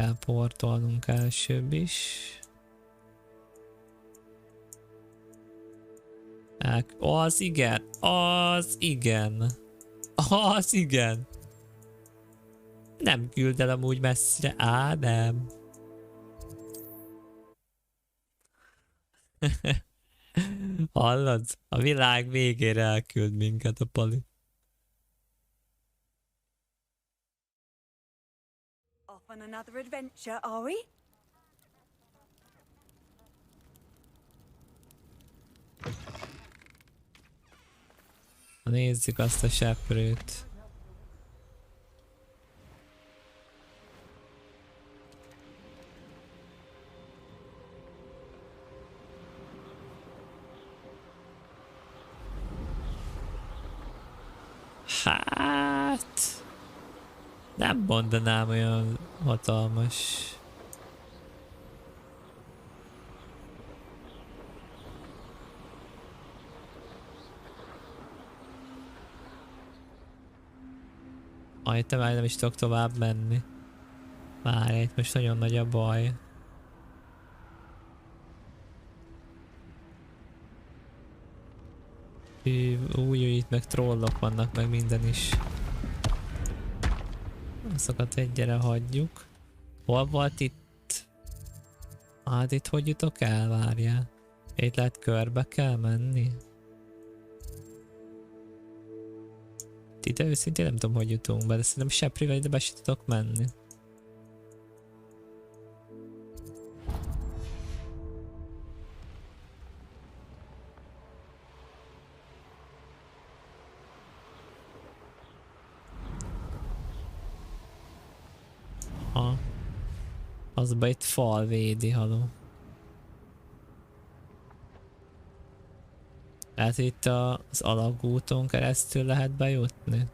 kell portolnunk elsőbb is. Az igen, az igen. Az igen. Nem küld el amúgy messzire, nem. Hallod? A világ végére elküld minket a Pali. Off on another adventure, are we? Nézzük azt a seprőt. Hát... nem mondanám olyan hatalmas. Te már nem is tudok tovább menni. Várj, itt most nagyon nagy a baj. Új, itt meg trollok vannak, meg minden is. Azokat egyre hagyjuk. Hol volt itt? Hát itt hogy jutok el? Várjál. Itt lehet körbe kell menni? Ide őszintén nem tudom, hogy jutunk be, de szerintem seprivel ide be se tudok menni. Ha. Azba itt fal védi, haló. Hát itt az alagúton keresztül lehet bejutni.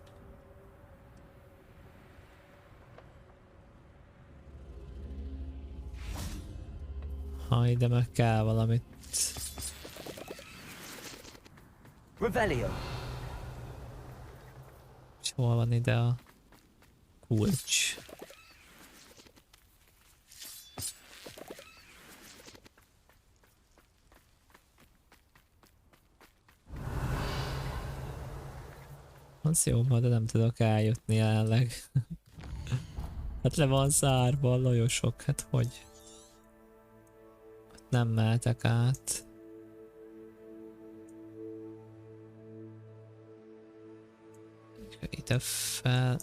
Ha ide meg kell valamit. Revelio. És hol van ide a kulcs? Az jó, de nem tudok eljutni jelenleg. Hát le van zárva a lajosok, hát hogy? Nem mehetek át. Ide fel...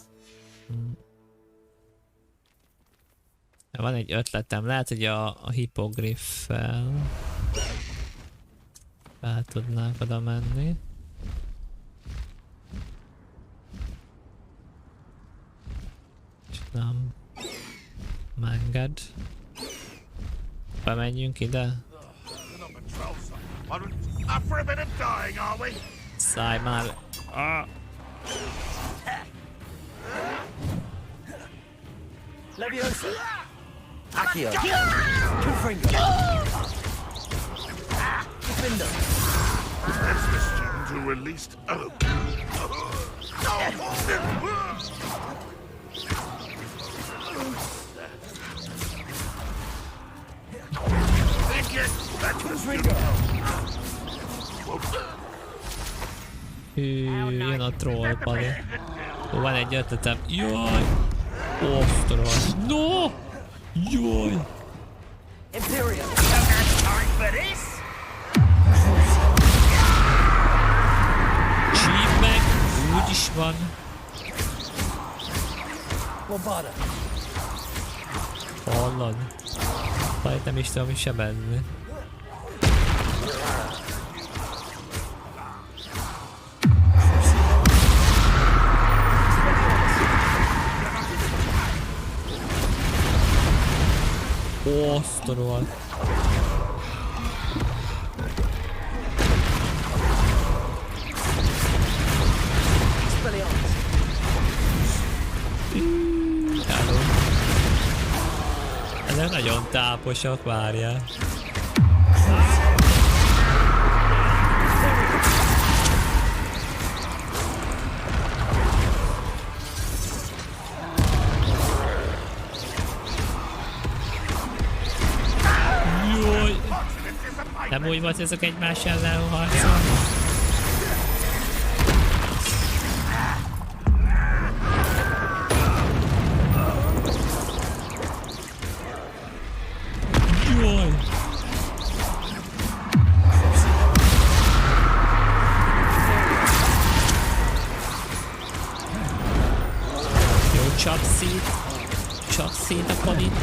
Van egy ötletem, lehet, hogy a hipogriffel fel tudnánk oda menni. Nem. Enged. Bemenjünk ide. Szállj már. Leviosa. Accio. Confringo. Defender. That's the student who released Oak. Jön a troll, Pali. Van egy ötletem. Jaj! Osztoros. No! Jaj! Imperial. Csíp meg! Úgyis van. Bombarda. Hallod? Pali, nem is tudom sebezni. Osztorol. Ezek nagyon táposak, várjál. Nem úgy volt, ezek egymás ellen harcolnak? Jaj! Jó, csap szét a palit.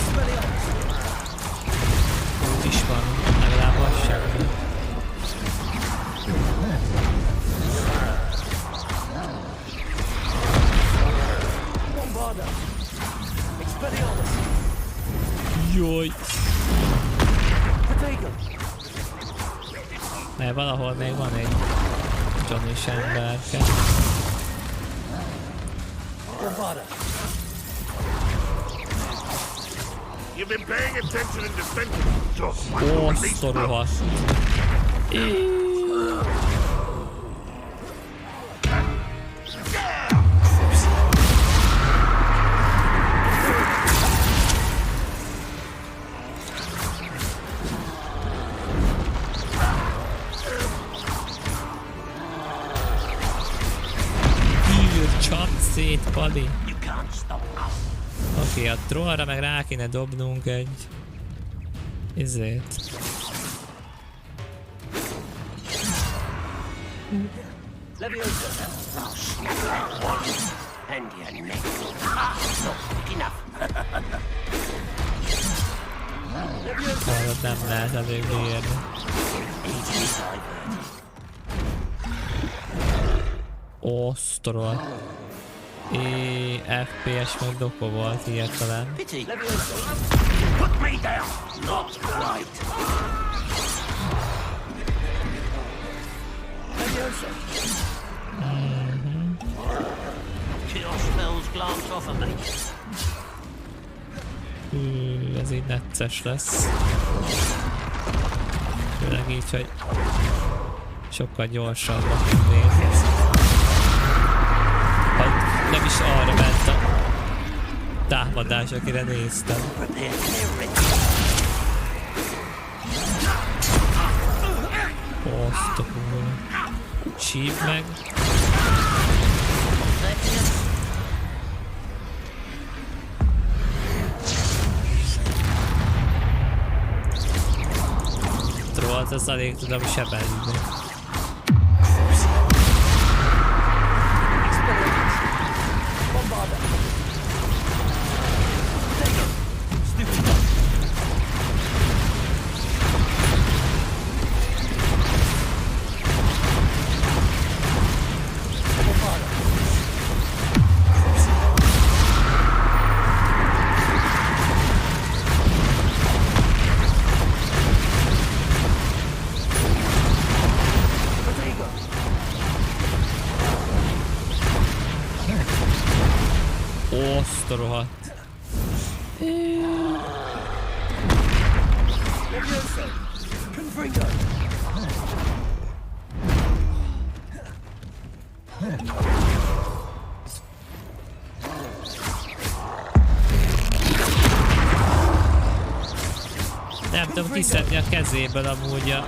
Úgy is van, legalább az semmi. Jaj! Mert valahol még van egy Johnny-s emberke. You've been paying attention in defending yourself. Ó, szorúhat. Csap szét, Pali. Oké, a trollra meg rá kéne dobnunk egy... izét. Hallod, nem lehet elég érni. Osztrol. FPS meg doko volt hirtelen. Put me down. Not right. Kill spells glance off of me. Ez így necces lesz. Főleg így, hogy sokkal gyorsabban tudnék. Nem is arra ment a támadás, akire néztem. Osztokul. Csíp meg. Trollt, azt alig tudom sebelni. Rohadt. Nem tudom kiszedni a kezéből amúgy a...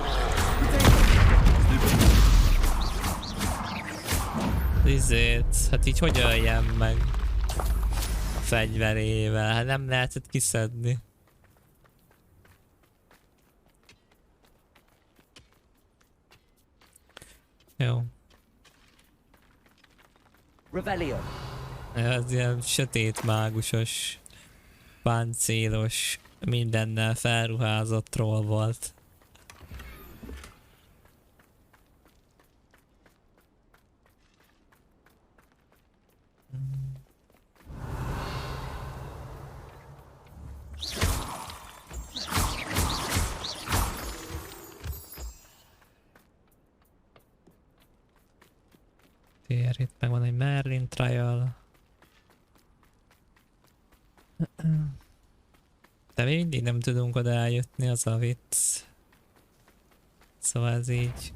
izét. Hát így hogy öljem meg? Fegyverével, hát nem lehetett kiszedni. Jó. Ez ilyen sötét mágusos, páncélos, mindennel felruházott troll volt. Itt meg van egy Merlin trial. De mi mindig nem tudunk oda eljutni, az a vicc. Szóval ez így.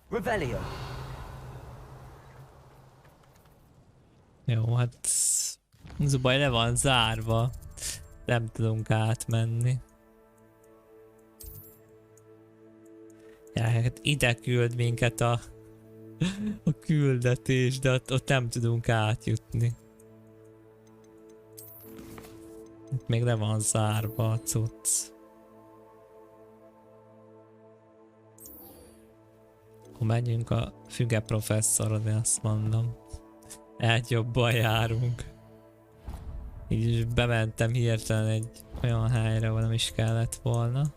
Revelio. Jó, hát ez a baj, le van zárva. Nem tudunk átmenni. Ja, hát ide küld minket a küldetés, de ott nem tudunk átjutni. Itt még le van zárva a cucc. Akkor menjünk a füge professzorod, azt mondom. Egy jobban járunk. Így is bementem hirtelen egy olyan helyre, ahol nem is kellett volna.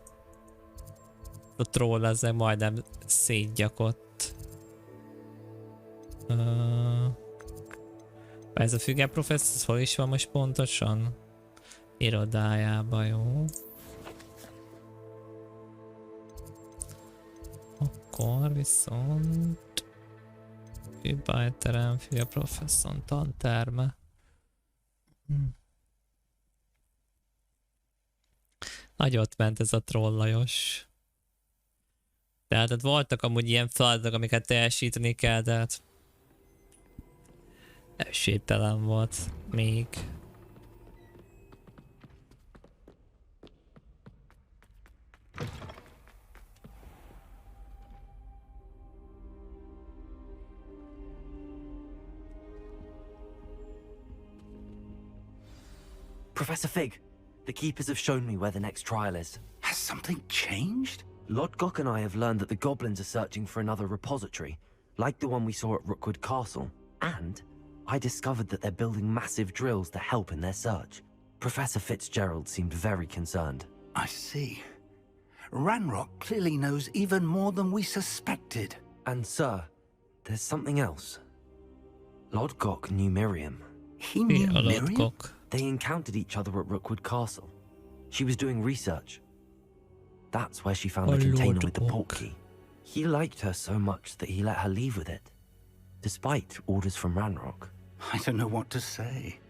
A troll ezzel majdnem szétgyakott. Ez a füge professzor hol is van most pontosan? Irodájában, jó. Akkor viszont... Fűbájterem, füge professzor, tanterme. Nagyot ment ez a trollajos. Tehát voltak amúgy ilyen feladatok, amiket teljesíteni kell, de hát esélytelen volt még. Professor Fig, the keepers have shown me where the next trial is. Has something changed? Lodgok and I have learned that the goblins are searching for another repository, like the one we saw at Rookwood Castle. And I discovered that they're building massive drills to help in their search. Professor Fitzgerald seemed very concerned. I see. Ranrock clearly knows even more than we suspected. And sir, there's something else. Lodgok knew Miriam. He knew Miriam? They encountered each other at Rookwood Castle. She was doing research. That's where she found the container with the port key. He liked her so much that he let her leave with it, despite orders from Ranrock. I don't know what to say.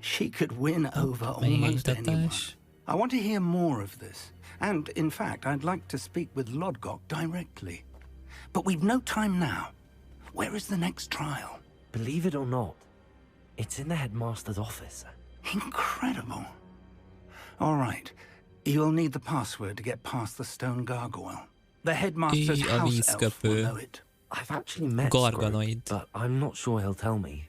She could win over almost anyone. I want to hear more of this. And, in fact, I'd like to speak with Lodgok directly. But we've no time now. Where is the next trial? Believe it or not, it's in the headmaster's office. Incredible. All right. You'll need the password to get past the stone gargoyle. The headmaster's house elf will know it. I've actually met Scrope, but I'm not sure he'll tell me.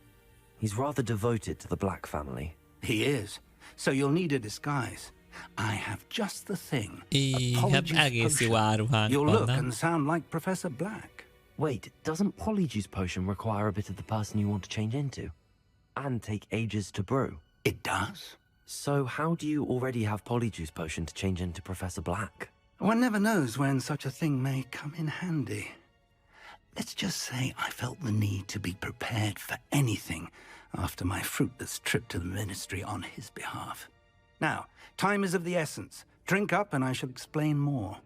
He's rather devoted to the Black family. He is. So you'll need a disguise. I have just the thing. You'll look and sound like Professor Black. Wait, doesn't Polyjuice Potion require a bit of the person you want to change into? And take ages to brew? It does. So how do you already have Polyjuice Potion to change into Professor Black? One never knows when such a thing may come in handy. Let's just say I felt the need to be prepared for anything after my fruitless trip to the Ministry on his behalf. Now, time is of the essence. Drink up and I shall explain more.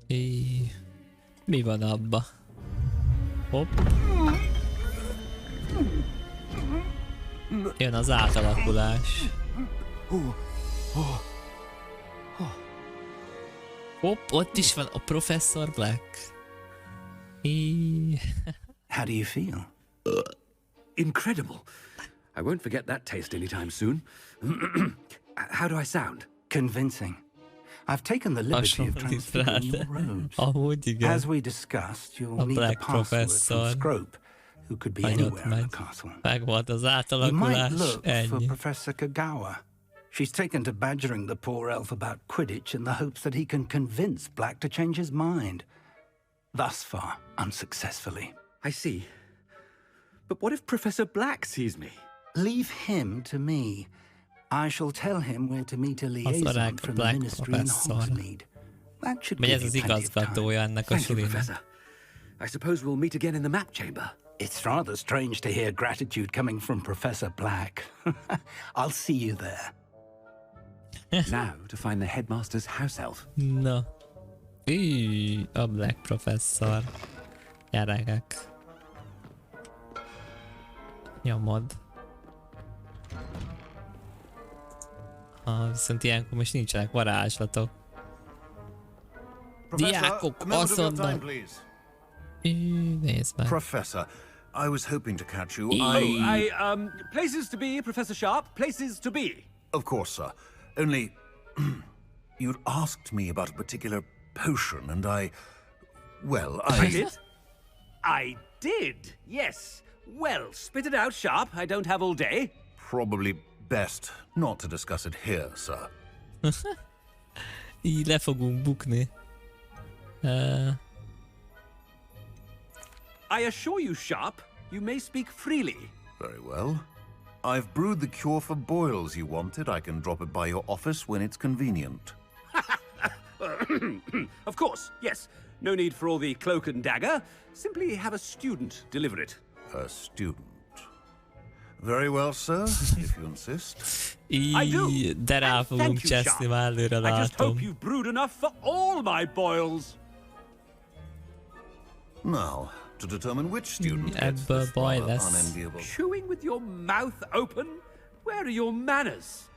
Mi van abba? Hopp. Jön az átalakulás. Hopp, ott is van a Professor Black. How do you feel? Incredible. I won't forget that taste anytime soon. How do I sound? Convincing. I've taken the liberty of transferring your robes. As we discussed, you'll need the password from Scrope, who could be anywhere in the castle. You might look for Professor Kagawa. She's taken to badgering the poor elf about Quidditch in the hopes that he can convince Black to change his mind. Thus far, unsuccessfully. I see. But what if Professor Black sees me? Leave him to me. I shall tell him where to meet a liaison from the Ministry in Hogsmeade. That should give you plenty of time. Thank you, Professor. I suppose we'll meet again in the map chamber. It's rather strange to hear gratitude coming from Professor Black. I'll see you there. Now to find the headmaster's house elf. No. A Black Professor. Gyerekek. Nyomod. Viszont ilyenkor most nincsenek varázslatok. Diákok, azonnal. Nézd meg. Professor, I was hoping to catch you. Places to be, Professor Sharp. Places to be. Of course, sir. Only, you'd asked me about a particular potion, and I did? I did, yes. Well, spit it out, Sharp. I don't have all day. Probably best not to discuss it here, sir. Így le fogunk bukni. I assure you, Sharp, you may speak freely. Very well. I've brewed the cure for boils you wanted. I can drop it by your office when it's convenient. Of course, yes. No need for all the cloak and dagger. Simply have a student deliver it. A student. Very well, sir, if you insist. I do. De rá fogunk cseszni, már előre I just látom. hope you've brewed enough for all my boils. Now, to determine which student gets Ebből this baj rather lesz. unenviable. Chewing with your mouth open? Where are your manners?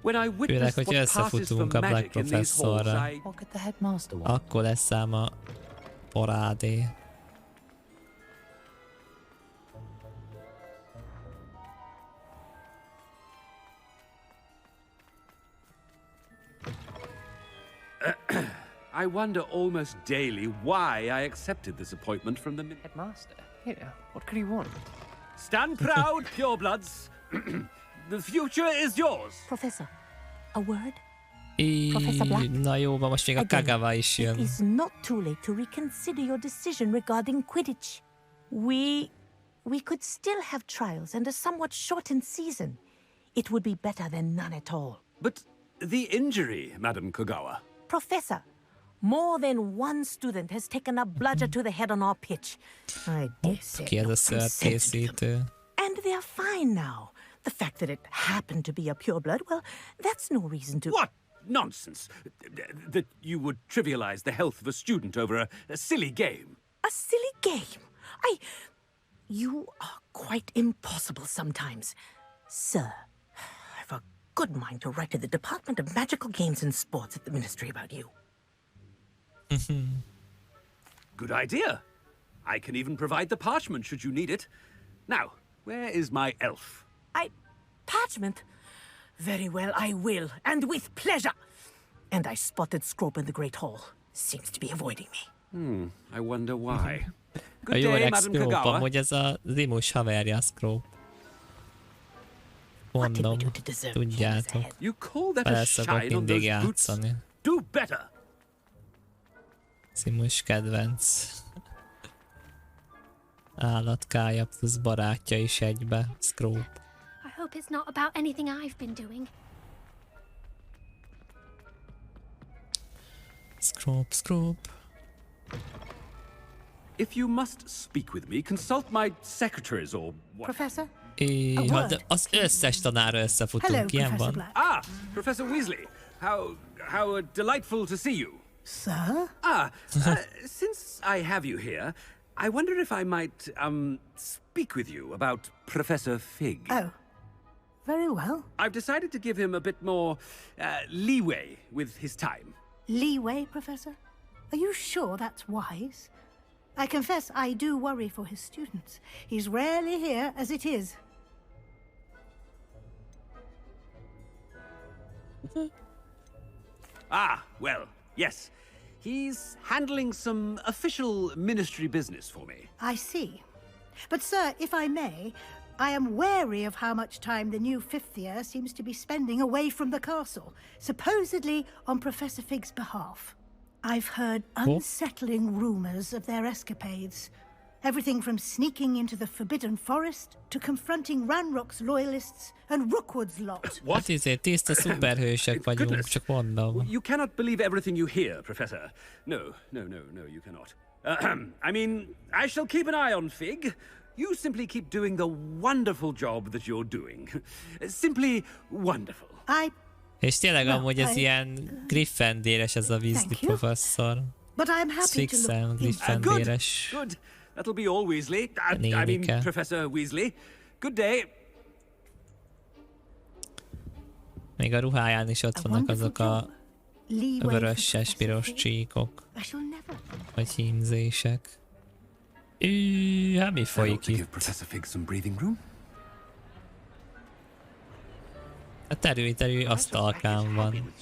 When I Főleg, witnessed hogyha what passes for összefutunk a Black magic in these halls, Professorra. I... What could the headmaster want? Akkor lesz ám a parádé. I wonder almost daily why I accepted this appointment from the Headmaster? Here, what could he want? Stand proud, purebloods. The future is yours. Professor, a word? Professor Black? Na jó, van, most még a Kagawa is It jön. is not too late to reconsider your decision regarding Quidditch. We could still have trials and a somewhat shortened season. It would be better than none at all. But the injury, Madam Kogawa. Professor, more than one student has taken a bludger to the head on our pitch. I dare say Ki ez a not from sensitive. szörkészítő? And they're fine now. The fact that it happened to be a pureblood, well, that's no reason to... What nonsense! That you would trivialize the health of a student over a silly game. A silly game? You are quite impossible sometimes. Sir, I've a good mind to write to the Department of Magical Games and Sports at the Ministry about you. Good idea. I can even provide the parchment should you need it. Now, where is my elf? Parchment? Very well, I will, and with pleasure. And I spotted Scrope in the Great Hall. Seems to be avoiding me. I wonder why. A Good jó day, öreg Madam Scrope, Kogawa. amúgy ez a Zimus haverja Scrope. Mondom, tudjátok. You call that a Vele szokott shine on mindig those boots? játszani. Do better. Zimus kedvenc. Állatkája plusz barátja is egybe. Scrope. I hope it's not about anything I've been doing. Scrope. If you must speak with me, consult my secretaries or what. Professor? Az összes tanára összefutunk, ilyen van. Black. Ah, Professor Weasley. How delightful to see you. Sir? Since I have you here, I wonder if I might speak with you about Professor Fig. Oh, very well. I've decided to give him a bit more leeway with his time. Leeway, Professor? Are you sure that's wise? I confess I do worry for his students. He's rarely here as it is. Well, yes. He's handling some official ministry business for me. I see. But, sir, if I may, I am wary of how much time the new fifth year seems to be spending away from the castle, supposedly on Professor Fig's behalf. I've heard unsettling rumors of their escapades. Everything from sneaking into the Forbidden Forest to confronting Ranrock's loyalists and Rookwood's lot. Hát izé, tiszta szuperhősök vagyunk, Goodness. csak mondom. You cannot believe everything you hear, Professor. No, you cannot. I mean, I shall keep an eye on Fig. You simply keep doing the wonderful job that you're doing. Simply wonderful. És tényleg amúgy ez ilyen Gryffindéres ez a Weasley professzor. But I'm happy to Fixen look. Gryffindéres. Good. That'll be all, Weasley. I mean, Professor Weasley. Good day. Még a ruháján is ott vannak azok a vöröses-piros csíkok. Vagy hímzések. Hát mi folyik itt? A terülj, asztalkán van.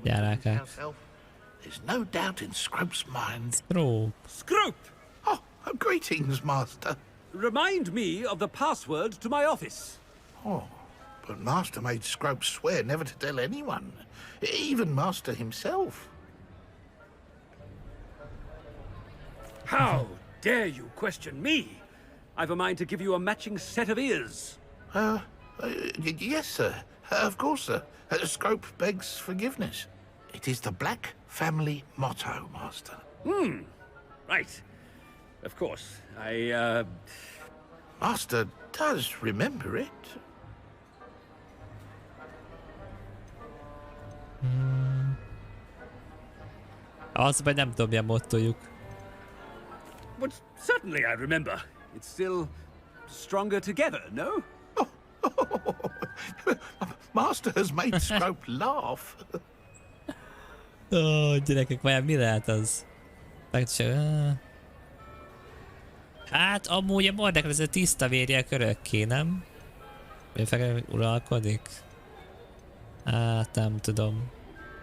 Gyerekek. Scrope. Scrope! Oh, greetings, Master. Remind me of the password to my office. Oh, but Master made Scrope swear never to tell anyone, even Master himself. How dare you question me? I've a mind to give you a matching set of ears. Yes, sir. Of course, sir. Scrope begs forgiveness. It is the Black family motto, Master. Right. Of course. Master does remember it. Az vagy nem tudom, milyen mottojuk. But certainly I remember. It's still stronger together, no? Master has made Scrope laugh. Gyerekek, vajon mi lehet az? Hát amúgy a Mordekaiser tiszta vérjek örökké, nem? Vagy fel uralkodik? Hát nem tudom.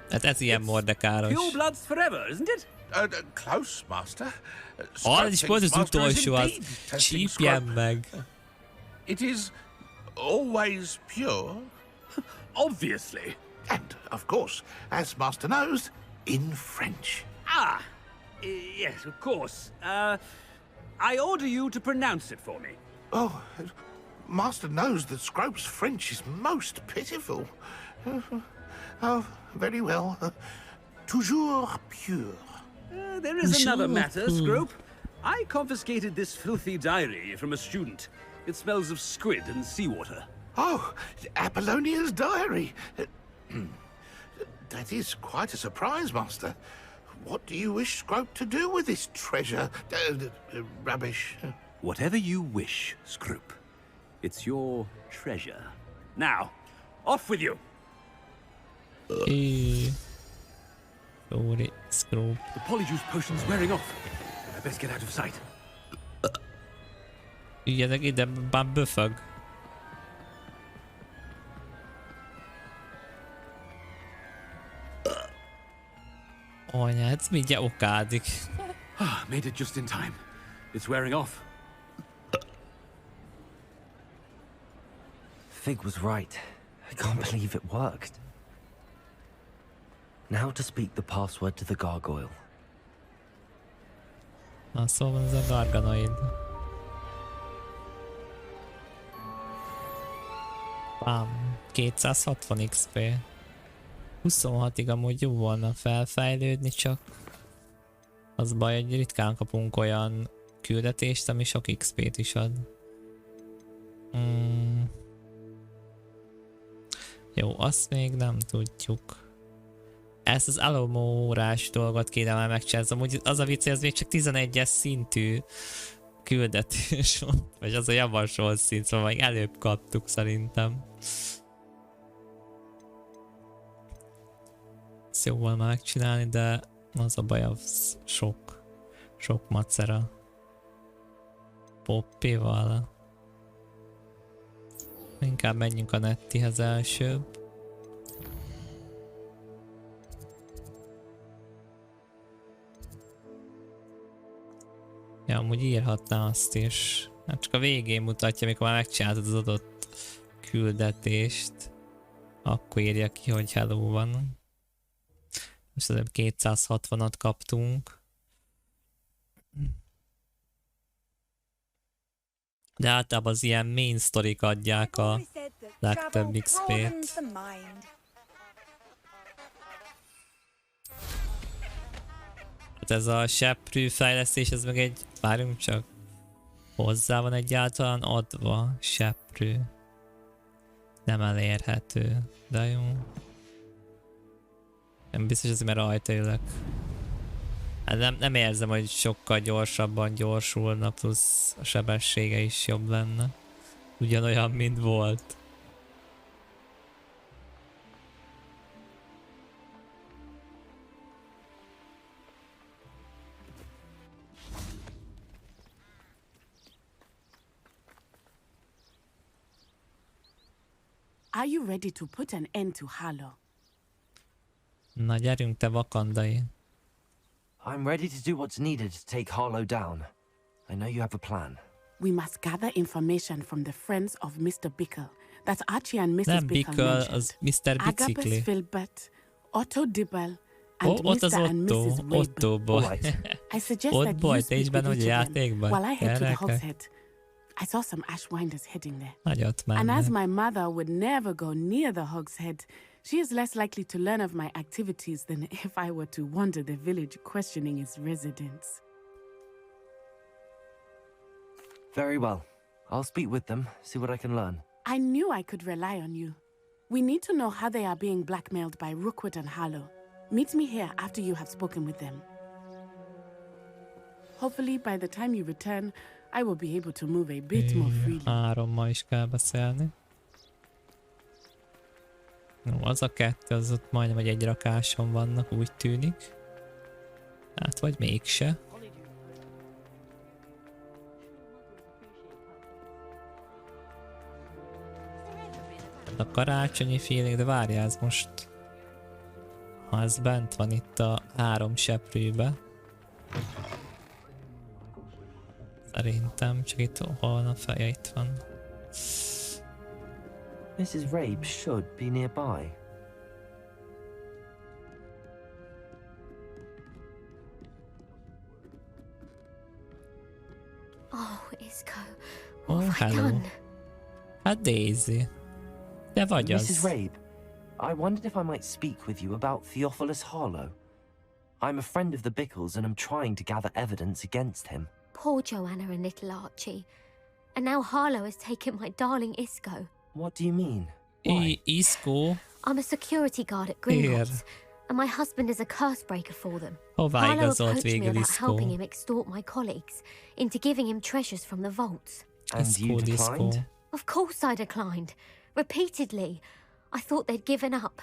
Hát ez ilyen mordekáros. Pure bloods forever, isn't it? Close, Master. Az is pont az utolsó, az csípjen meg. It is always pure. Obviously. And, of course, as Master knows, in French. Ah, yes, of course. I order you to pronounce it for me. Oh, Master knows that Scrope's French is most pitiful. Oh, very well. Toujours pure. There is another matter, Scrope. I confiscated this filthy diary from a student. It smells of squid and seawater. Oh, Apollonia's diary. That is quite a surprise, Master. What do you wish Scrope to do with this treasure? Rubbish. Whatever you wish, Scrope. It's your treasure. Now, off with you. Sorry, Scrope. The polyjuice potion's wearing off. I best get out of sight. Jöjjenek ide, már böfög. Anya, ez mindjárt okádik. Made it just in time. It's wearing off. Fig was right. I can't believe it worked. Now to speak the password to the gargoyle. Na szóval ez a garganoid. Bam, 260 XP. 26-ig amúgy jó volna felfejlődni, csak az baj, hogy ritkán kapunk olyan küldetést, ami sok XP-t is ad. Jó, azt még nem tudjuk. Ezt az alomórás dolgot kéne már megcsinálni. Amúgy az a vicc, hogy ez még csak 11-es szintű küldetés volt, vagy az a javasolt szint, szóval még előbb kaptuk szerintem. Ezt jó volna megcsinálni, de az a baj, az sok macera. Poppival. Inkább menjünk a Nettihez elsőbb. Ja, amúgy írhatná azt is. Hát csak a végén mutatja, amikor már megcsináltad az adott küldetést. Akkor írja ki, hogy hello van. Most azért 260-at kaptunk. De általában az ilyen main sztorik adják a legtöbb XP-t. Hát ez a seprű fejlesztés, ez meg egy... Várjunk csak. Hozzá van egyáltalán adva seprű. Nem elérhető. De jó. Nem biztos, ez mert rajta ülök. Hát nem érzem, hogy sokkal gyorsabban gyorsulna, plusz a sebessége is jobb lenne. Ugyanolyan, mint volt. Are you ready to put an end to Harlow? Na gyerünk te vakandai. I'm ready to do what's needed to take Harlow down. I know you have a plan. We must gather information from the friends of Mr. Bickle that Archie and Mrs. Nem Bickle Bickle, mentioned. az Mr. Bicikli. Agabus Filbert, Otto Dibble, and Ott az Mr. and Otto, Mrs. Wade. Otto boy. I suggest Ott that boy, you te is speak benne with vagy each of them játékban. while I head to the Gyerekek. Hogshead. I saw some Ashwinders heading there. Nagyot And as mennek. my mother would never go near the Hogshead, she is less likely to learn of my activities than if I were to wander the village questioning its residents. Very well. I'll speak with them, see what I can learn. I knew I could rely on you. We need to know how they are being blackmailed by Rookwood and Harlow. Meet me here after you have spoken with them. Hopefully, by the time you return, I will be able to move a bit more freely. 3-mal is kell beszélni. No, az a 2, az ott majdnem egy rakáson vannak, úgy tűnik. Hát vagy mégse. A karácsonyi feeling, de várjál, ez most... Ha ez bent van itt a 3 seprűbe. Szerintem, csak itt hol a feje, itt van. Mrs. Rabe should be nearby. Oh, Isco, what have I hello. done? Hát Daisy. Te vagy az. Mrs. Rabe, I wondered if I might speak with you about Theophilus Harlow. I'm a friend of the Bickles and I'm trying to gather evidence against him. Poor Joanna and little Archie. And now Harlow has taken my darling Isco. What do you mean? Why? Isco? I'm a security guard at Gringotts, and my husband is a curse breaker for them. Hová Harlow igazolt approached me végül about helping Isco? him extort my colleagues into giving him treasures from the vaults. And you declined? Of course I declined. Repeatedly. I thought they'd given up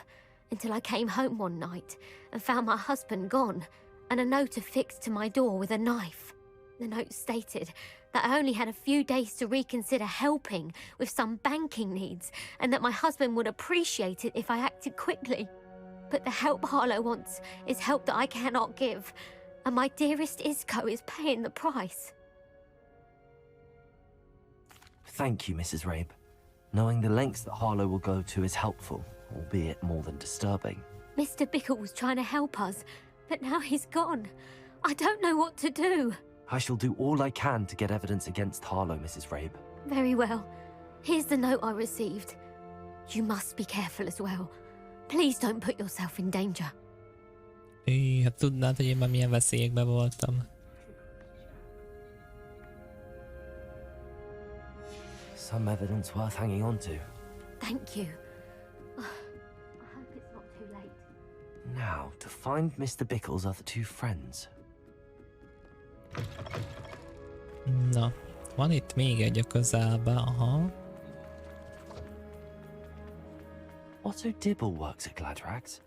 until I came home one night and found my husband gone and a note affixed to my door with a knife. The note stated that I only had a few days to reconsider helping with some banking needs and that my husband would appreciate it if I acted quickly. But the help Harlow wants is help that I cannot give, and my dearest Isco is paying the price. Thank you, Mrs. Rabe. Knowing the lengths that Harlow will go to is helpful, albeit more than disturbing. Mr. Bickle was trying to help us, but now he's gone. I don't know what to do. I shall do all I can to get evidence against Harlow, Mrs. Rabe. Very well. Here's the note I received. You must be careful as well. Please don't put yourself in danger. Hát tudnád, hogy én már milyen veszélyekben voltam. Some evidence worth hanging on to. Thank you. I hope it's not too late. Now, to find Mr. Bickle's other 2 friends. Na, van itt még egy a közelben, aha. Otto Dibble works at Gladrags.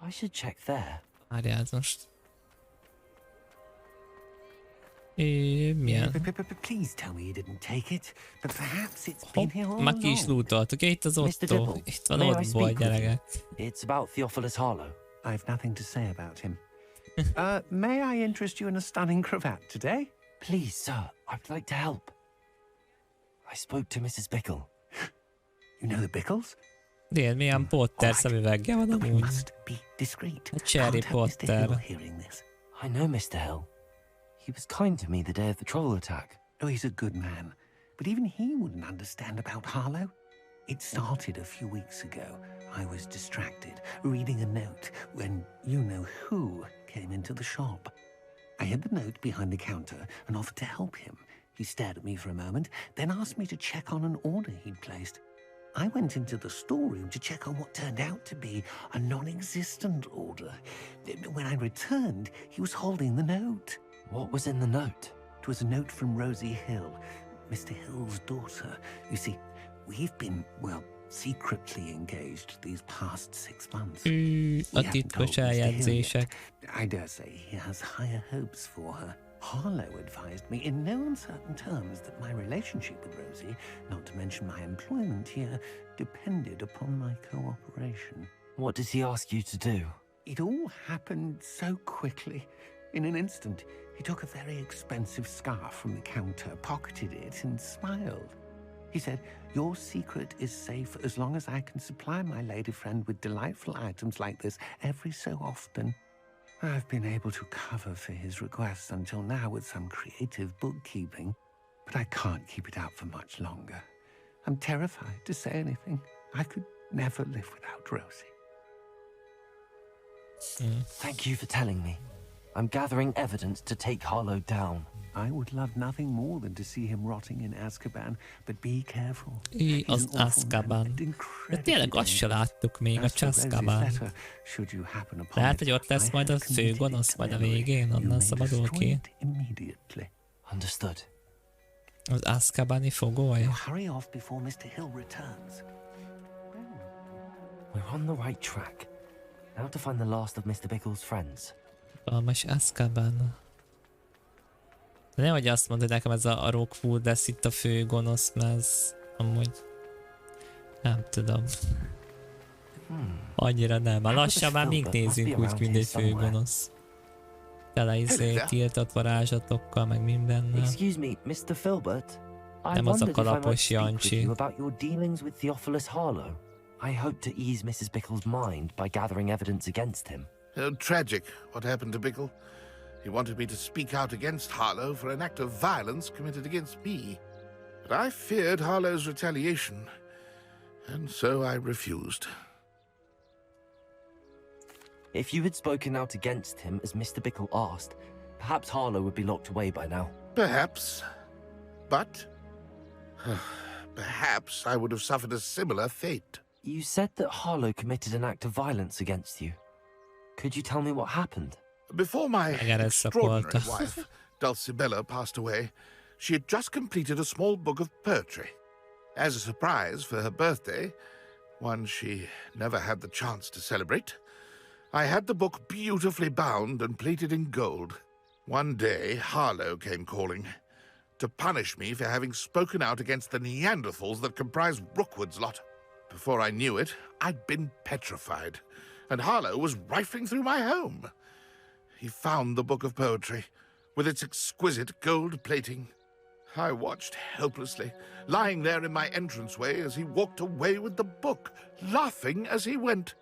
I should check there. Várjál, most... Milyen? Please tell me you didn't take it, but perhaps it's been here all Már ki is lootoltuk, itt az Otto. Itt van Otto, gyerekek. It's about Theophilus Harlow. I've nothing to say about him. May I interest you in a stunning cravat today? Please, sir, I'd like to help. I spoke to Mrs. Bickle. You know the Bickles? Dél, milyen Potter szemüveggel van amúgy. A Cherry Potter. I know Mr. Hill. He was kind to me the day of the troll attack. Oh, he's a good man. But even he wouldn't understand about Harlow. It started a few weeks ago. I was distracted, reading a note, when you-know-who came into the shop. I hid the note behind the counter and offered to help him. He stared at me for a moment, then asked me to check on an order he'd placed. I went into the storeroom to check on what turned out to be a non-existent order. When I returned, he was holding the note. What was in the note? It was a note from Rosie Hill, Mr. Hill's daughter. You see, we've been, well, secretly engaged these past 6 months. A titkos eljegyzések. I dare say he has higher hopes for her. Harlow advised me in no uncertain terms that my relationship with Rosie, not to mention my employment here, depended upon my cooperation. What did he ask you to do? It all happened so quickly. In an instant, he took a very expensive scarf from the counter, pocketed it, and smiled. He said, "Your secret is safe as long as I can supply my lady friend with delightful items like this every so often." I've been able to cover for his requests until now with some creative bookkeeping, but I can't keep it out for much longer. I'm terrified to say anything. I could never live without Rosie. Thank you for telling me. I'm gathering evidence to take Harlow down. I would love nothing more than to see him rotting in Azkaban, but be careful. Az Azkaban. De tényleg azt se láttuk még, a Azkaban. Lehet, hogy ott lesz majd a főgonosz majd a végén, onnan szabadul ki. Understood. Az Azkabani fogoly. Hurry off before Mr. Hill returns. We're on the right track. Now to find the last of Mr. Bickle's friends. Most Azkaban. De nehogy azt mondod, hogy nekem ez a Rockwood lesz itt a fő gonosz, mert ez amúgy nem tudom. Annyira nem. A lassan már mink nézünk úgy, mint egy fő gonosz. Tele tiltott varázsatokkal, meg mindennel. Excuse me, Mr. Filbert. Nem az a kalapos Jancsi. About your dealings with Theophilus Harlow. I hope to ease Mrs. Bickle's mind by gathering evidence against him. Tragic, what happened to Bickle. He wanted me to speak out against Harlow for an act of violence committed against me. But I feared Harlow's retaliation, and so I refused. If you had spoken out against him as Mr. Bickle asked, perhaps Harlow would be locked away by now. Perhaps. But perhaps I would have suffered a similar fate. You said that Harlow committed an act of violence against you. Could you tell me what happened? Before my extraordinary wife, Dulcibella, passed away, she had just completed a small book of poetry. As a surprise for her birthday, one she never had the chance to celebrate, I had the book beautifully bound and plated in gold. One day, Harlow came calling to punish me for having spoken out against the Neanderthals that comprise Rookwood's lot. Before I knew it, I'd been petrified, and Harlow was rifling through my home. He found the book of poetry, with its exquisite gold plating. I watched helplessly, lying there in my entranceway as he walked away with the book, laughing as he went.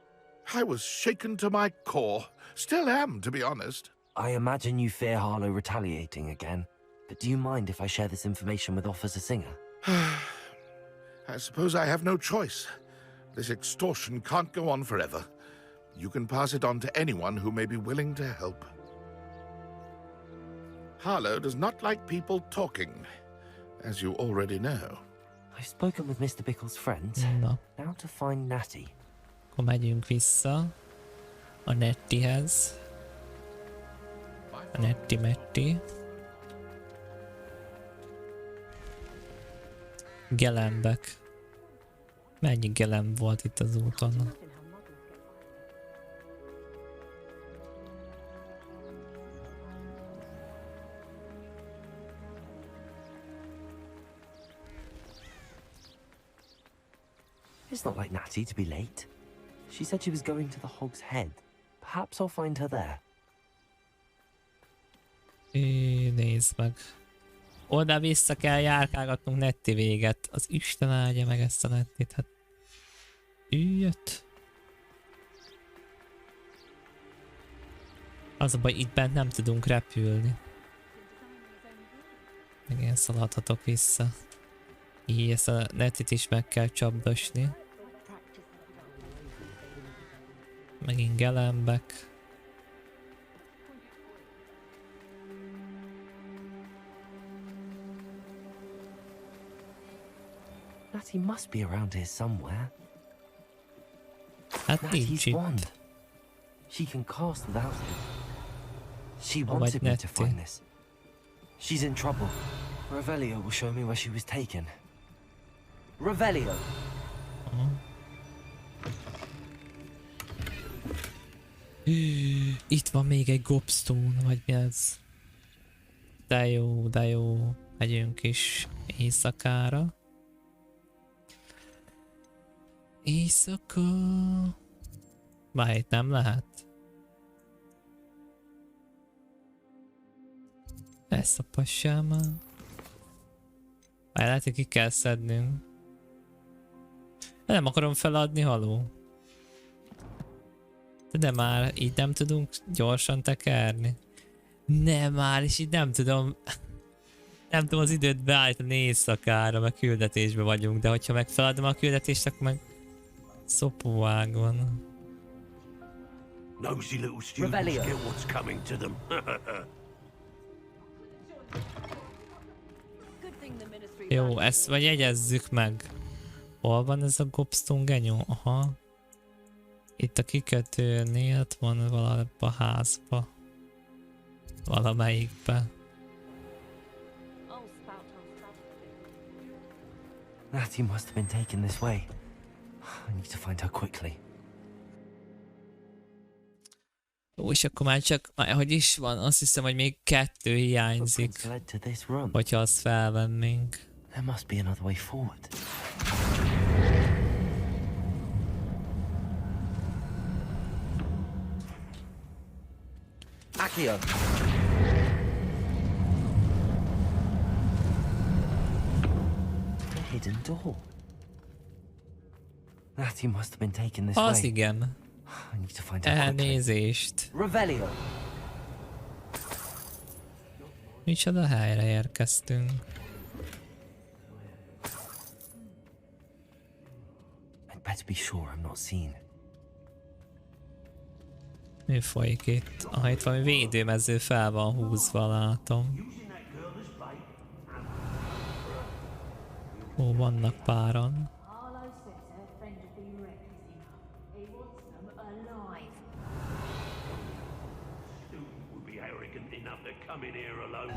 I was shaken to my core. Still am, to be honest. I imagine you fear Harlow retaliating again. But do you mind if I share this information with Officer Singer? I suppose I have no choice. This extortion can't go on forever. You can pass it on to anyone who may be willing to help. Harlow does not like people talking, as you already know. I've spoken with Mr. Bickle's friends. No. Now to find Natty. Akkor megyünk vissza a Nettihez. A Netti-Metti. Gelembek. Mennyi gelemb volt itt az úton? It's not like Natty to be late. She said she was going to the Hog's Head. Perhaps I'll find her there. Nézd meg. Oda-vissza kell járkálgatnunk Netti véget. Az Isten áldja meg ezt a Nettit. Hát... Jött. Az a baj, itt bent nem tudunk repülni. Meg én szaladhatok vissza. Így ezt a Nettit is meg kell csapdosni. Megint gelembek. Natty must be around here somewhere. Hát nincs itt. She can cast without him. She wanted me to find this. She's in trouble. Revelio will show me where she was taken. Revelio! Itt van még egy gobstone, vagy mi ez? De jó, de jó. Megyünk is éjszakára. Éjszaka... Bár itt nem lehet. Ezt a passámmal. Lehet, hogy ki kell szednünk. De nem akarom feladni, haló. De már így nem tudunk gyorsan tekerni. Nem már, és így nem tudom. Nem tudom az időt beállítani éjszakára, meg küldetésbe vagyunk, de hogyha meg feladom a küldetést, akkor meg szopóág van. Nosy little students get what's coming to them. Jó, ezt vagy jegyezzük meg. Hol van ez a gobstone genyó? Aha. Itt a kikötőnél van valahol a házba. Valamelyikbe. Natty must have been taken this way. I need to find her quickly. Ó, és akkor már csak, hogy is van, azt hiszem, hogy még 2 hiányzik. Hogyha azt felvennénk. There must be another way forward. Akio. The hidden door. Natty must have been taken this way. Az igen. I need to find her quickly. Elnézést. Revelio. Micsoda helyre érkeztünk. I'd better be sure I'm not seen. Mi folyik itt? Ah, itt valami védőmező fel van húzva, látom. Ó, vannak páran.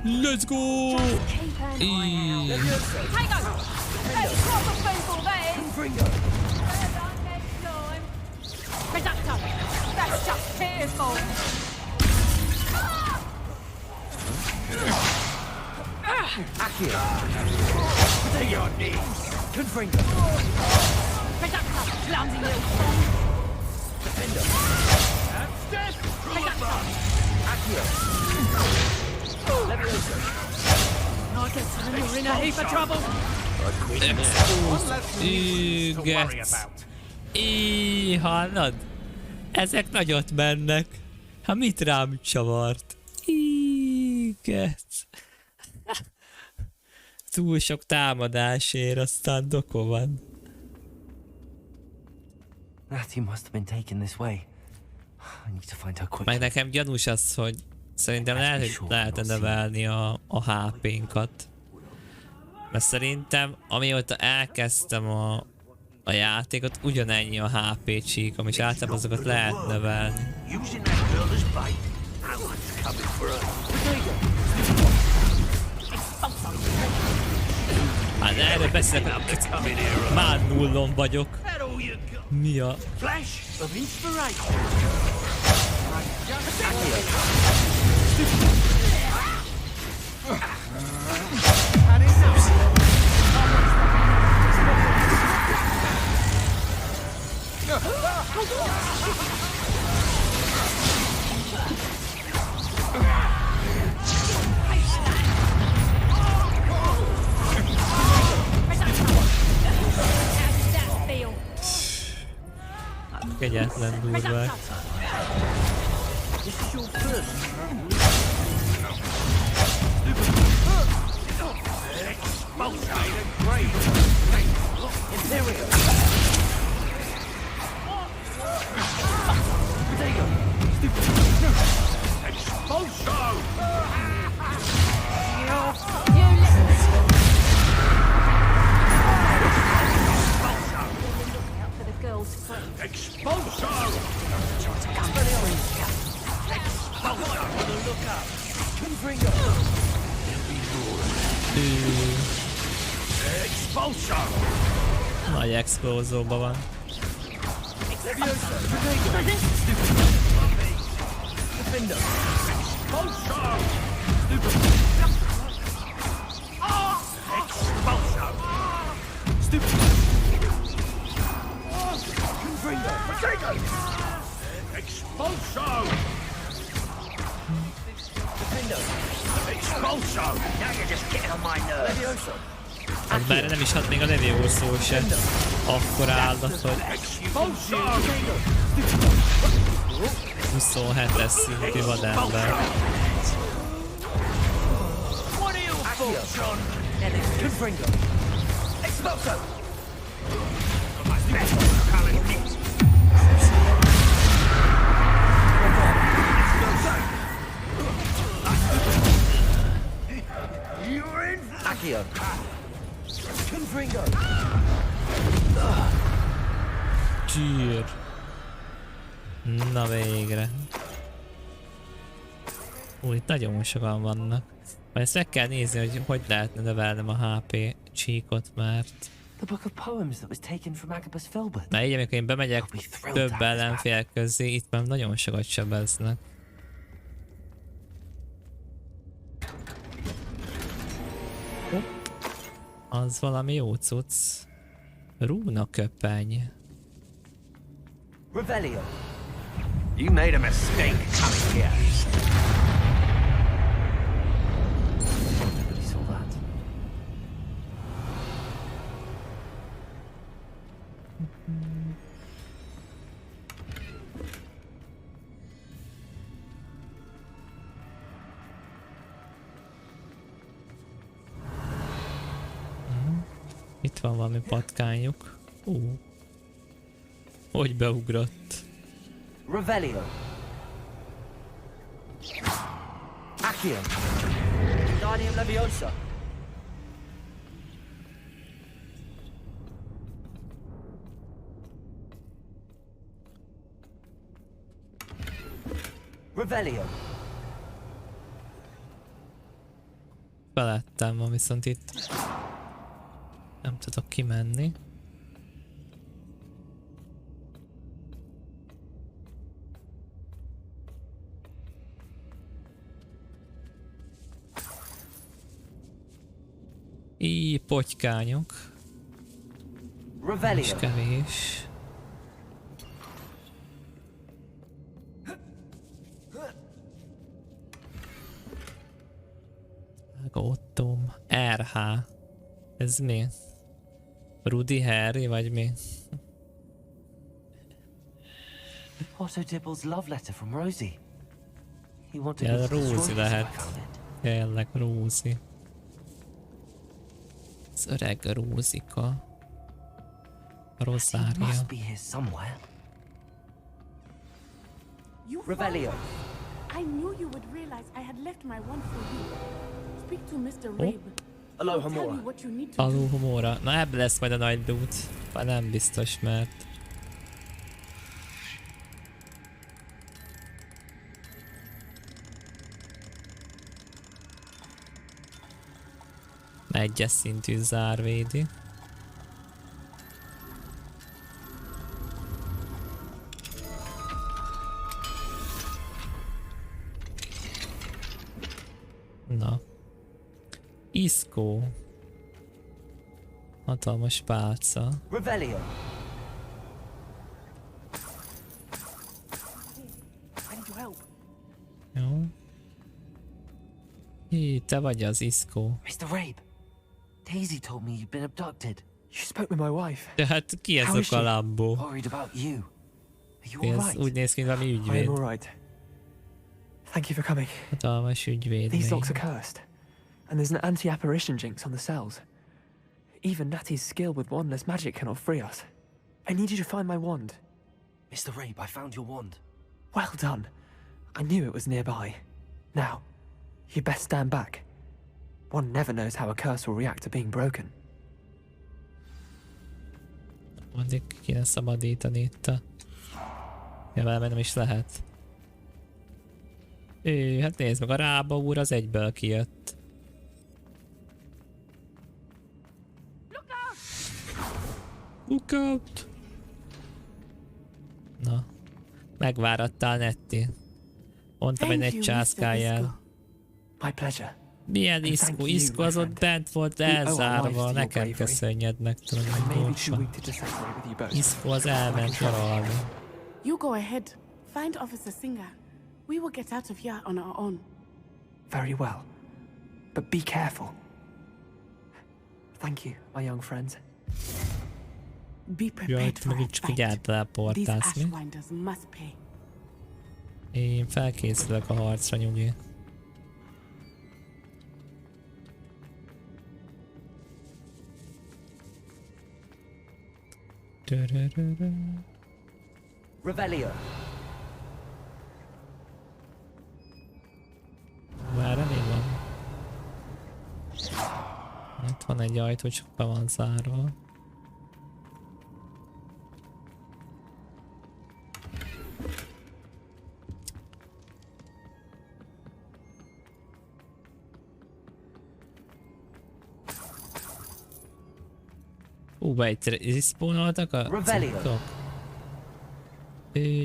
Let's go! That's just fearful. Akio. To your knees. Confringo. Clumsy little fool. Defender. That's dead. Akio. Levioso. I can tell you're in a heap of trouble. Hallod? Ezek nagyot mennek. Hát mit rám csavart? Íget. Túl sok támadásért, aztán doko van. Natty must have been taken this way. I need to find her quickly. Meg nekem gyanús az, hogy szerintem lehet növelni a HP-nkat. Mert szerintem amióta elkezdtem a játékot, ugyanennyi a HP csíkom, és általában azokat lehet növelni. Hát erről beszélek, már nullon vagyok. Mi a... Kegyetlen durvák. Nagy explózóban van. Az bár nem is hat még a Levioso se. Akkor áldat, hogy 27-es szintű vadember. Csír. Na végre. Itt nagyon sokan vannak. Majd ezt meg kell nézni, hogy hogy lehetne növelnem a HP csíkot, mert... Na így, amikor én bemegyek több ellenfél közé, itt már nagyon sokat sebeznek. Az valami jó cucc. Rúna köpeny. Revelio. You made a mistake coming here. Nobody saw that. Itt van valami patkányuk. Hogy beugrott. Revelio. Accio. Guardian Leviosa. Revelio. Felettem van, viszont itt nem tudok kimenni. Potykányok. És kevés. Ottom. RH. Ez mi? Rudy Harry vagy mi? Otto Dibble's love letter from Rosie. He wanted Ja, me to destroy Rosie it, so I lehet. found it. Tényleg Rosie. Az öreg Rózika. Rosária. Must be here somewhere. Revelio. I knew you would realize I had left my wand for you. Speak to Mr. Rabe. Aloha Tell me Mora. what you need to do. Aloha. Na ebből lesz majd a nagy loot. Már nem biztos, mert... Egyes szintű zárvédi. Na. Iszkó. Hatalmas pálca. Revelio. Jó. Hí, te vagy az Iszkó. Mr. Rabe. Daisy told me you'd been abducted. You spoke with my wife. De hát ki ez a Lambó? Worried about you. Are you Ez alright? úgy néz ki, mint valami I ügyvéd. am alright. Thank you for coming. Hatalmas ügyvéd These még. locks are cursed, and there's an anti-apparition jinx on the cells. Even Natty's skill with wandless magic cannot free us. I need you to find my wand. Mr. Rabe, I found your wand. Well done. I knew it was nearby. Now, you best stand back. One never knows how a curse will react to being broken. Addig kéne szabadítani itt a... Ja, velem nem is lehet. Hát nézd meg, a Rába úr az egyből kijött. Look out! Na. Megvárattál, Netti. Mondtam, hogy ne császkáljál. My pleasure. Milyen iszkó? Iszkó az ott bent volt elzárva, nekem köszönjed meg, tudom, hogy gyorsan. Iszkó az elment nyaralni. You go ahead. Find Officer Singer. We will get out of here on our own. Very well. But be careful. Thank you, my young friends. Be prepared for a fight. These Ashwinders must pay. Én felkészülök a harcra, nyugi. Revelio. Merre még van? Itt van egy ajtó, csak be van zárva. Egyszer respawnoltak a cuccok?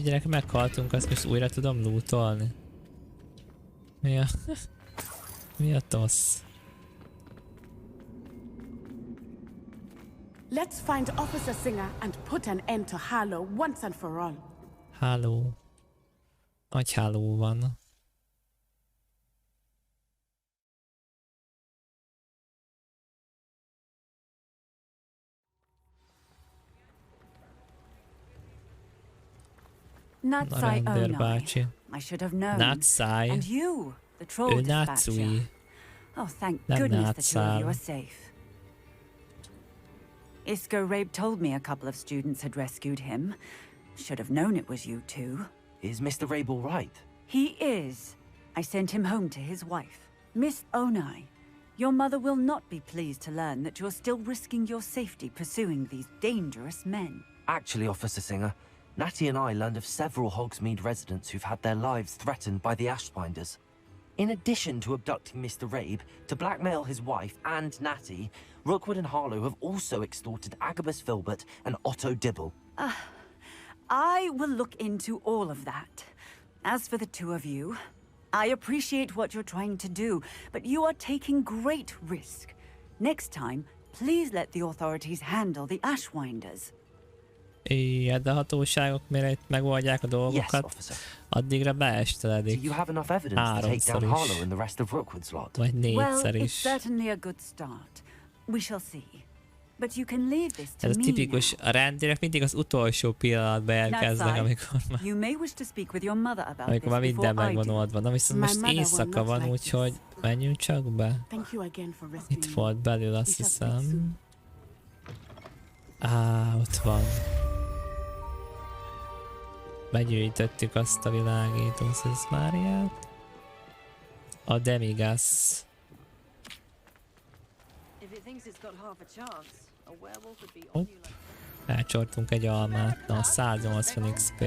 Gyerek, meghaltunk, azt most újra tudom lootolni. Mi a... Mi a tosz? Let's find Officer Singer and put an end to Harlow once and for all. Háló. Nagy háló van. Natsai Onai. I should have known. Natsai. And you, the troll dispatcher. Oh, thank goodness the two of you are safe. Isco Rabe told me a couple of students had rescued him. Should have known it was you two. Is Mr. Rabe all right? He is. I sent him home to his wife. Miss Onai, your mother will not be pleased to learn that you're still risking your safety pursuing these dangerous men. Actually, Officer Singer, Natty and I learned of several Hogsmeade residents who've had their lives threatened by the Ashbinders. In addition to abducting Mr. Rabe to blackmail his wife and Natty, Rookwood and Harlow have also extorted Agabus Filbert and Otto Dibble. I will look into all of that. As for the two of you, I appreciate what you're trying to do, but you are taking great risk. Next time, please let the authorities handle the Ashwinders. Igen, de hatóságok mire itt megoldják a dolgokat, addigra beesteledik. Háromszor is. Vagy négyszer is. Ez a tipikus, a rendőrök mindig az utolsó pillanatban érkeznek, amikor már minden meg van oldva. Na viszont most éjszaka van, úgyhogy menjünk csak be. Itt volt belül, azt hiszem. Ott van. Begyűjtöttük azt a világító Szizmáriát. A Demigas. Hopp. Elcsortunk egy almát. Na, 180 XP.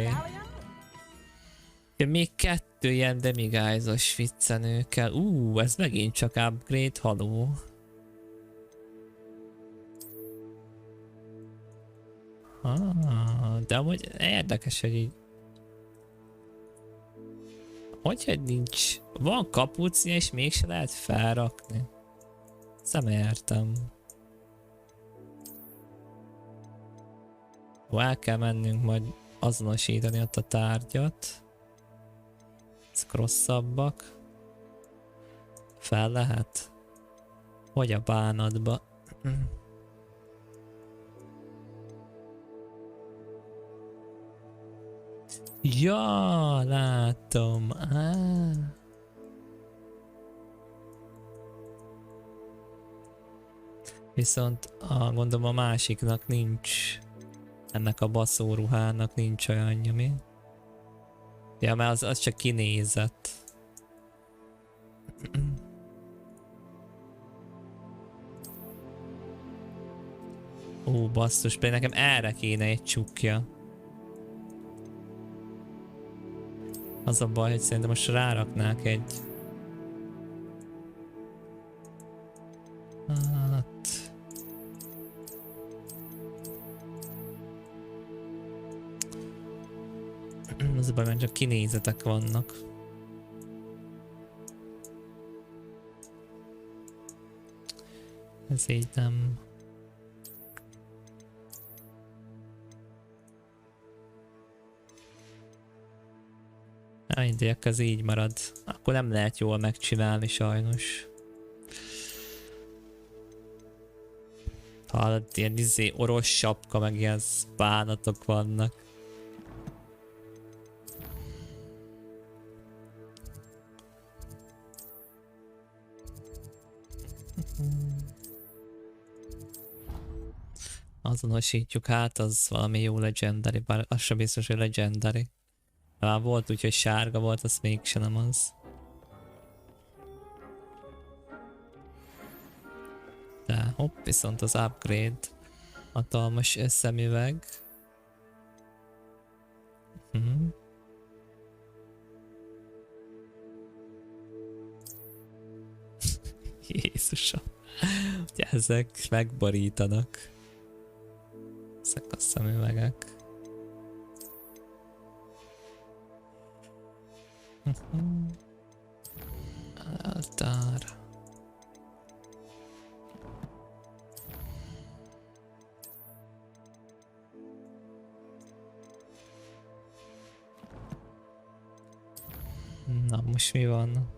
Ja, még 2 ilyen Demigázos viccenő kell. Ez megint csak upgrade, haló. De amúgy érdekes, hogy így... Hogy nincs... Van kapucnia és mégse lehet felrakni. Ezt nem értem. El kell mennünk majd azonosítani ott a tárgyat. Ezek rosszabbak. Fel lehet? Hogy a bánatba? Ja, látom. Viszont gondolom a másiknak nincs. Ennek a baszóruhának nincs olyanja, mi? Ja, mert az csak kinézett. Basszus, például nekem erre kéne egy csukja. Az a baj, hogy szerintem most ráraknák egy... Az a baj, mert csak kinézetek vannak. Ez így nem... Mindegy, ez így marad. Akkor nem lehet jól megcsinálni sajnos. Hallod, ilyen orosz sapka, meg ilyen bánatok vannak. Azonosítjuk hát, az valami jó legendary, bár az sem biztos, hogy legendary. Már volt úgy, hogy sárga volt, az mégsem nem az. De hopp, viszont az upgrade. Hatalmas szemüveg. Jézusom. Ugye ezek megborítanak. Ezek a szemüvegek. Altár. Na, most mi van?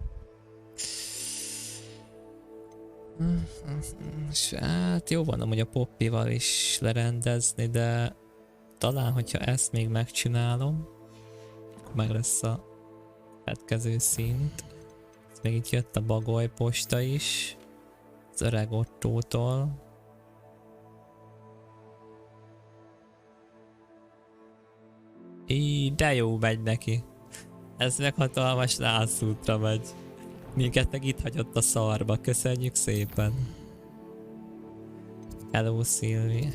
Hát jó van amúgy a Poppyval is lerendezni, de talán, hogyha ezt még megcsinálom, akkor meg lesz a következő szint. Még itt jött a bagoly posta is, az öreg Ottótól. De jó megy neki. Ez meg hatalmas nászútra megy. Minket meg itt hagyott a szarba, köszönjük szépen. Hello Szilvi,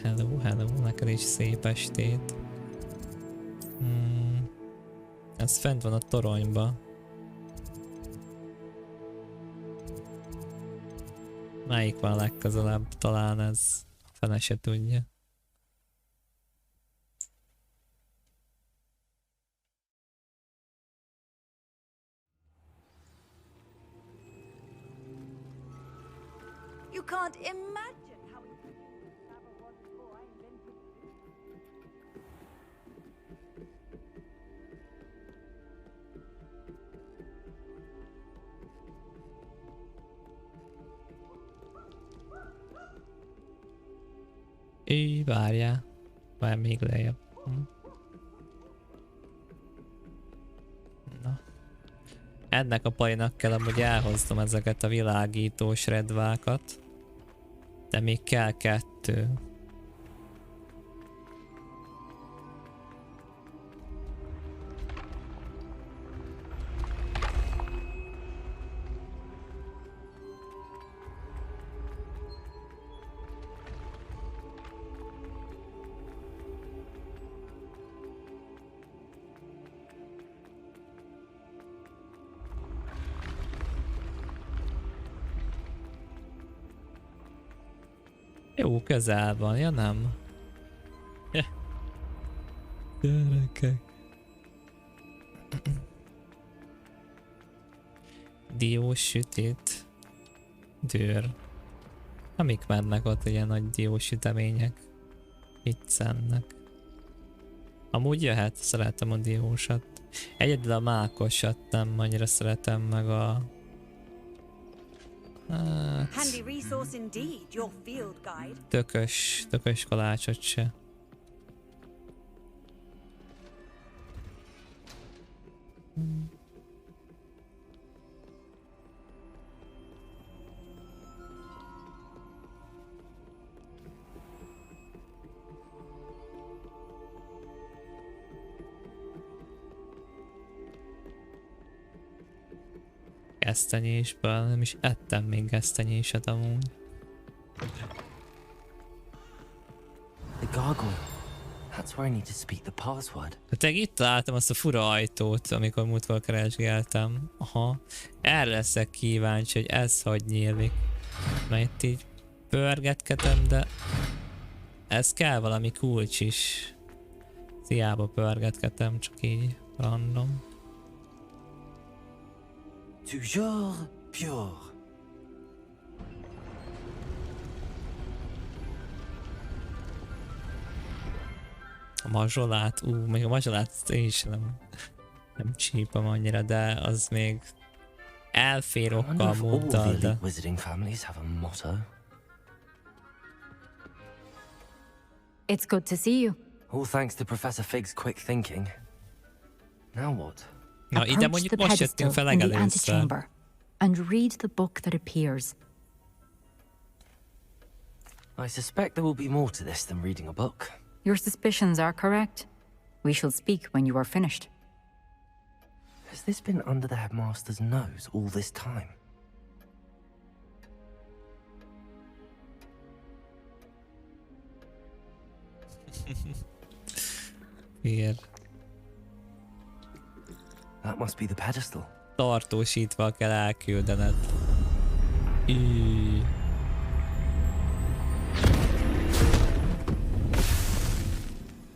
hello, neked is szép estét. Ez fent van a toronyba. Melyik van legközelebb? Talán ez a fene se tudja. You can't imagine how travel was before I invented Várjál. Várj még lejjebb. Na. Ennek a palinak kell amúgy elhoznom ezeket a világítós redvákat. De még kell 2. Jó, közel van, ja nem? Gyerekek. Diós sütét. Dőr. Amik mennek ott ilyen nagy diós sütemények. Viccennek. Amúgy jöhet, szeretem a diósat. Egyedül a mákosat nem annyira szeretem, meg a... Handy resource indeed, your field guide. Tökös kalácsot se. Gesztenyésből, nem is ettem még gesztenyéset amúgy. The gargoyle. That's where I need to speak the password. Hát itt találtam azt a fura ajtót, amikor múltkor keresgéltem. Aha. Erre leszek kíváncsi, hogy ez hogy nyílik. Mert itt így pörgetketem, de... Ez kell valami kulcs is. Hiába pörgetketem, csak így random. Toujours pure. A mazsolát? Még a mazsolát én is nem csípom annyira, de az még elfér okkal móddal, de... Wizarding families have a motto. It's good to see you. All thanks to Professor Fig's quick thinking. Now what? Na, ide mondjuk most jöttünk fel legelőször. And read the book that appears. I suspect there will be more to this than reading a book. Your suspicions are correct. We shall speak when you are finished. Has this been under the headmaster's nose all this time? Weird. That must be the pedestal. Tartósítva kell elküldened.